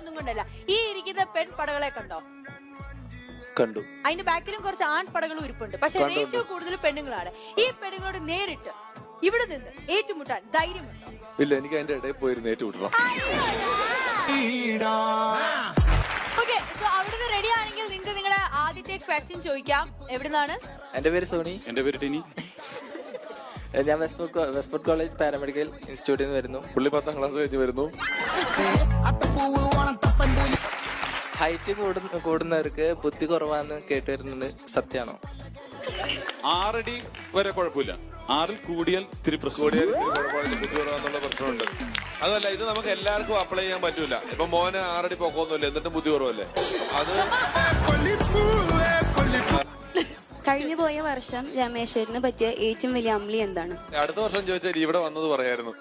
ഒന്നും കൊണ്ടല്ല. ഈ ഇരിക്കുന്ന പെൺപടകളെ കണ്ടോ? കണ്ടു. അതിന്റെ ബാക്കിലും കുറച്ച് ആൺപടകളും ഇരിപ്പുണ്ട്. പക്ഷെ റേഷ്യോ കൂടുതൽ പെണ്ണുങ്ങളാണ്. ഈ പെണ്ണുങ്ങളോട് നേരിട്ട് ഇവിടെ നിന്ന് ഏറ്റുമുട്ടാൻ ധൈര്യമുണ്ടോ? ഇല്ല, എനിക്ക് അതിന്റെ ഇടയിൽ പോയിരുന്നു ഏറ്റുമുട്ടണം. ഓക്കെ, സോ അവിടുന്ന് റെഡി ആണെങ്കിൽ നിങ്ങൾക്ക് നിങ്ങളുടെ ആദ്യത്തെ ക്വസ്റ്റ്യൻ ചോദിക്കാം. എവിടുന്നാണ്? എന്റെ പേര് സോണി. എന്റെ പേര് ടിനി. ഞാൻ വെസ്റ്റ്ഫോർട്ട് കോളേജ് പാരാമെഡിക്കൽ ഇൻസ്റ്റിറ്റ്യൂട്ടിൽ നിന്ന് വരുന്നു. പുള്ളി 10ാം ക്ലാസ് കഴിഞ്ഞ് വരുന്നു. ഹൈറ്റ് കൂടുന്നവർക്ക് ബുദ്ധി കുറവാന്ന് കേട്ട് വരുന്നുണ്ട്, സത്യമാണോ? 6 അടി വരെ കുഴപ്പമില്ല, 6ൽ കൂടിയാൽ ഇത്തിരി പ്രശ്നം. ബുദ്ധി കുറവാന്നുള്ള പ്രശ്നമുണ്ട്. അതല്ല, ഇത് നമുക്ക് എല്ലാവർക്കും അപ്ലൈ ചെയ്യാൻ പറ്റൂല. ഇപ്പൊ മോന് 6 അടി പൊക്കമൊന്നുമില്ല, എന്നിട്ടും ബുദ്ധി കുറവല്ലേ? അത് കഴിഞ്ഞു പോയ വർഷം രമേശ്വരന് പറ്റിയ ഏറ്റവും വലിയ അമ്ലി എന്താണ്? അടുത്ത വർഷം ചോദിച്ചാൽ ഇവിടെ വന്നത് പറയായിരുന്നു.